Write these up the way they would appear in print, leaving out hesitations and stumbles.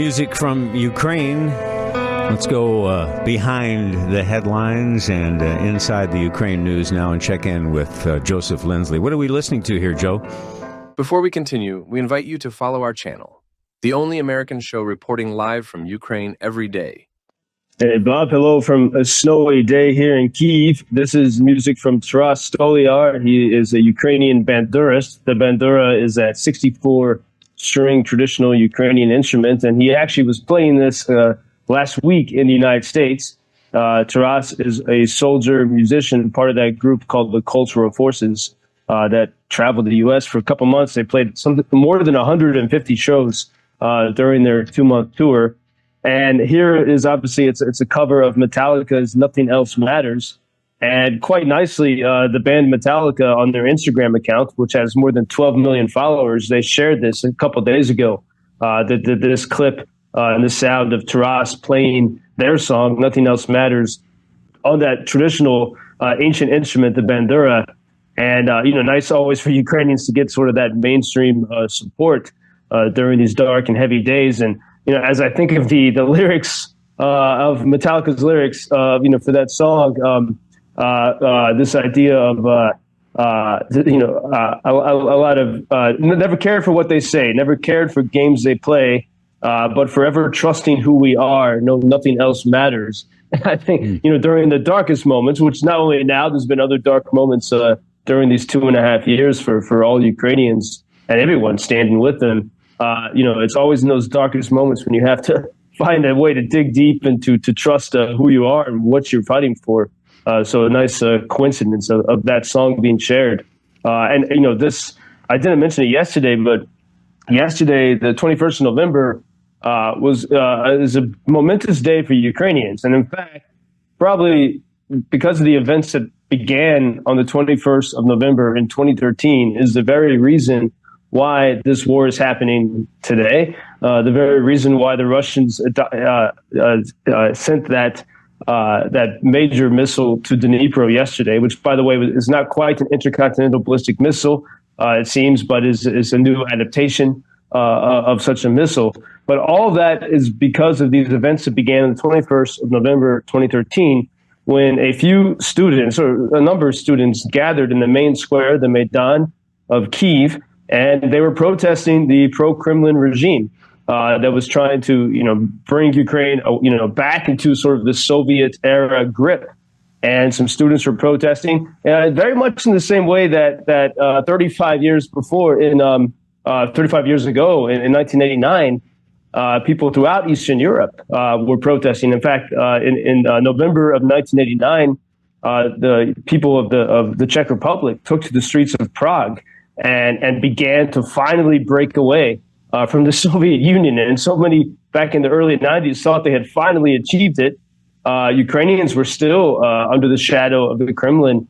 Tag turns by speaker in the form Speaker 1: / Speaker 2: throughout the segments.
Speaker 1: music from Ukraine. Let's go behind the headlines and inside the Ukraine news now and check in with Joseph Lindsley. What are we listening to here, Joe?
Speaker 2: Before we continue, we invite you to follow our channel, the only American show reporting live from Ukraine every day.
Speaker 3: Hey, Bob, hello from a snowy day here in Kyiv. This is music from Taras Stolyar. He is a Ukrainian bandurist. The bandura is a 64-string traditional Ukrainian instrument, and he actually was playing this last week in the United States. Taras is a soldier musician, part of that group called the Cultural Forces that traveled to the U.S. for a couple months. They played more than 150 shows during their 2-month tour. And here is obviously it's a cover of Metallica's "Nothing Else Matters," and quite nicely, the band Metallica on their Instagram account, which has more than 12 million followers, they shared this a couple days ago. This clip and the sound of Taras playing their song "Nothing Else Matters" on that traditional ancient instrument, the bandura, and nice always for Ukrainians to get sort of that mainstream support during these dark and heavy days. And as I think of the lyrics of Metallica's lyrics, for that song, this idea of a lot of never cared for what they say, never cared for games they play, but forever trusting who we are. No, nothing else matters. And I think during the darkest moments, which not only now, there's been other dark moments during these 2.5 years for all Ukrainians and everyone standing with them. It's always in those darkest moments when you have to find a way to dig deep and to trust who you are and what you're fighting for. So a nice coincidence of that song being shared. This, I didn't mention it yesterday, but yesterday, the 21st of November, is a momentous day for Ukrainians. And in fact, probably because of the events that began on the 21st of November in 2013 is the very reason why this war is happening today, the very reason why the Russians sent that major missile to Dnipro yesterday, which, by the way, is not quite an intercontinental ballistic missile, it seems, but is a new adaptation of such a missile. But all of that is because of these events that began on the 21st of November 2013, when a few students, or a number of students, gathered in the main square, the Maidan of Kyiv, and they were protesting the pro-Kremlin regime that was trying to, bring Ukraine, back into sort of the Soviet-era grip. And some students were protesting, very much in the same way that 35 years before, 35 years ago, in 1989, people throughout Eastern Europe were protesting. In fact, in November of 1989, the people of the Czech Republic took to the streets of Prague and began to finally break away from the Soviet Union. And so many back in the early 90s thought they had finally achieved it. Ukrainians were still under the shadow of the Kremlin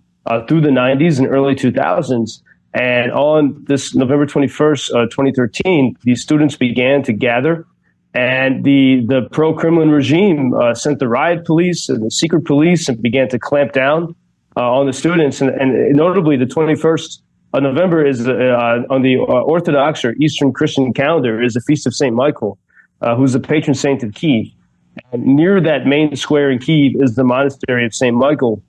Speaker 3: through the 90s and early 2000s. And on this November 21st, 2013, these students began to gather. And the pro-Kremlin regime sent the riot police and the secret police and began to clamp down on the students. And notably, the 21st of November is on the Orthodox or Eastern Christian calendar is the Feast of St. Michael, who's the patron saint of Kyiv. And near that main square in Kyiv is the Monastery of St. Michael.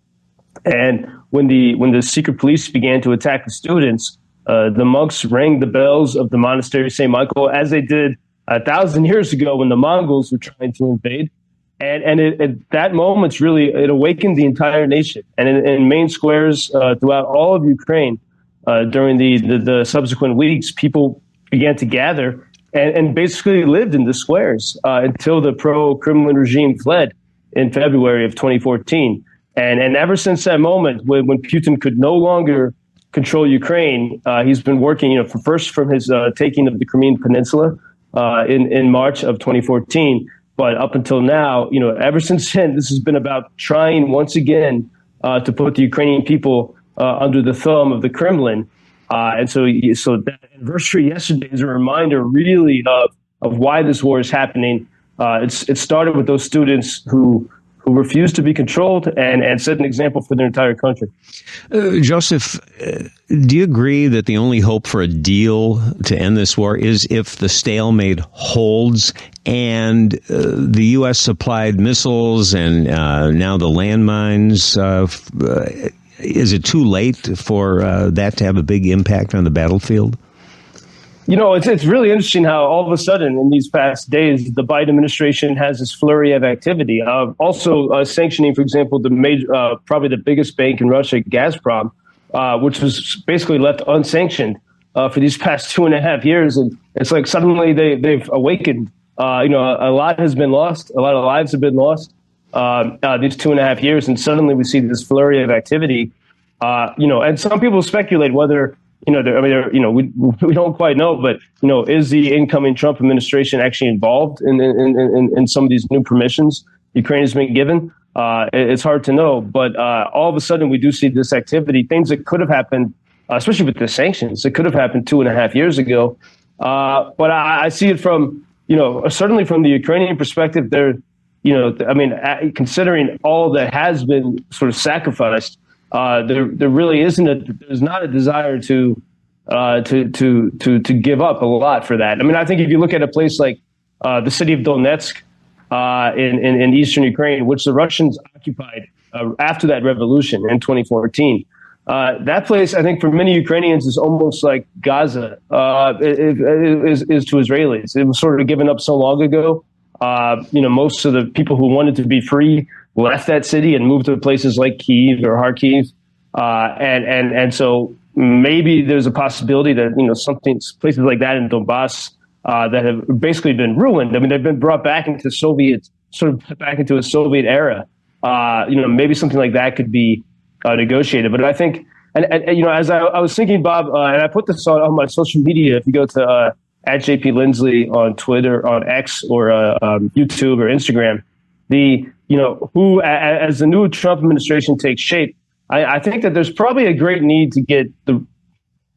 Speaker 3: And when the secret police began to attack the students, the monks rang the bells of the Monastery of St. Michael, as they did 1,000 years ago when the Mongols were trying to invade. And at that moment, really, it awakened the entire nation. And in main squares throughout all of Ukraine, during the subsequent weeks, people began to gather and basically lived in the squares until the pro-Kremlin regime fled in February of 2014. And ever since that moment, when Putin could no longer control Ukraine, he's been working, first from his taking of the Crimean Peninsula in March of 2014. But up until now, ever since then, this has been about trying once again to put the Ukrainian people under the thumb of the Kremlin. And so that anniversary yesterday is a reminder really of why this war is happening. It started with those students who who refuse to be controlled and set an example for their entire country.
Speaker 1: Joseph, do you agree that the only hope for a deal to end this war is if the stalemate holds and the U.S. supplied missiles and now the landmines? Is it too late for that to have a big impact on the battlefield?
Speaker 3: You know, it's really interesting how all of a sudden in these past days, the Biden administration has this flurry of activity. Also sanctioning, for example, the major, probably the biggest bank in Russia, Gazprom, which was basically left unsanctioned for these past 2.5 years. And it's like suddenly they've awakened. A lot has been lost. A lot of lives have been lost these 2.5 years. And suddenly we see this flurry of activity. And some people speculate whether we don't quite know, but is the incoming Trump administration actually involved in some of these new permissions Ukraine has been given? It's hard to know, but all of a sudden we do see this activity, things that could have happened, especially with the sanctions, that could have happened 2.5 years ago. But I see it from certainly from the Ukrainian perspective. Considering all that has been sort of sacrificed. There really there's not a desire to give up a lot for that. I mean, I think if you look at a place like the city of Donetsk in eastern Ukraine, which the Russians occupied after that revolution in 2014, that place, I think, for many Ukrainians is almost like Gaza is to Israelis. It was sort of given up so long ago. Most of the people who wanted to be free left that city and moved to places like Kyiv or Kharkiv. And so maybe there's a possibility that, places like that in Donbass that have basically been ruined. I mean, they've been brought back into a Soviet era. Maybe something like that could be negotiated. But I think, and as I was thinking, Bob, and I put this on my social media, if you go to at JP Lindsley on Twitter, on X, or YouTube or Instagram, who, as the new Trump administration takes shape, I think that there's probably a great need to get the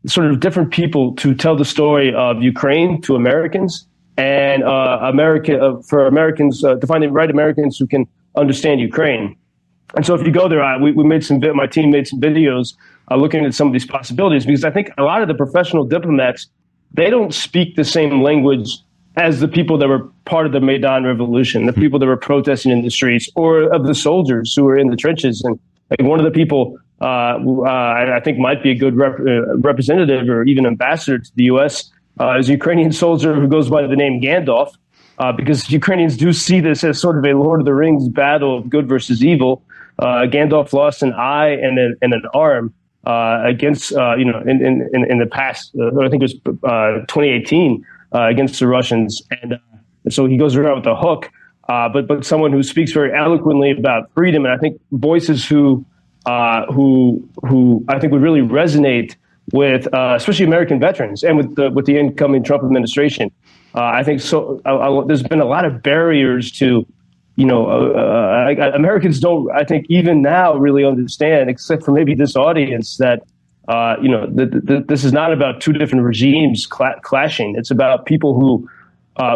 Speaker 3: sort of different people to tell the story of Ukraine to Americans and for Americans to find the right Americans who can understand Ukraine. And so if you go there, my team made some videos looking at some of these possibilities, because I think a lot of the professional diplomats, they don't speak the same language as the people that were part of the Maidan revolution, the people that were protesting in the streets, or of the soldiers who were in the trenches. And like one of the people I think might be a good representative or even ambassador to the U.S. Is a Ukrainian soldier who goes by the name Gandalf, because Ukrainians do see this as sort of a Lord of the Rings battle of good versus evil. Gandalf lost an eye and an arm against, in the past, I think it was 2018, against the Russians. And so he goes around with a hook, but someone who speaks very eloquently about freedom. And I think voices who I think would really resonate with, especially American veterans and with the incoming Trump administration. I think so. There's been a lot of barriers to, Americans don't, I think, even now really understand, except for maybe this audience, that this is not about two different regimes clashing. It's about people who,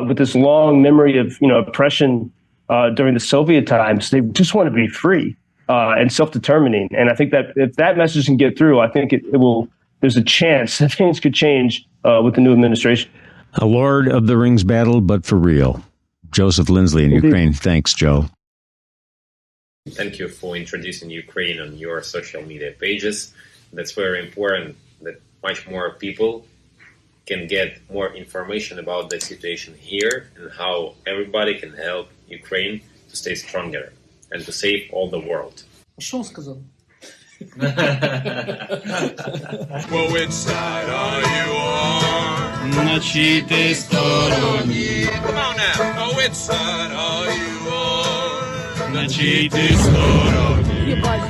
Speaker 3: with this long memory of oppression during the Soviet times, they just want to be free and self-determining. And I think that if that message can get through, I think it will. There's a chance that things could change with the new administration.
Speaker 1: A Lord of the Rings battle, but for real. Joseph Lindsley in Ukraine. Thanks, Joe.
Speaker 4: Thank you for introducing Ukraine on your social media pages. That's very important, that much more people can get more information about the situation here and how everybody can help Ukraine to stay stronger and to save all the world.
Speaker 5: Что он сказал?
Speaker 6: Well, which side are you on?
Speaker 5: На чьей ты стороне?
Speaker 6: Come on now. Oh, which side are you on?
Speaker 5: На чьей ты стороне?
Speaker 7: Ебать.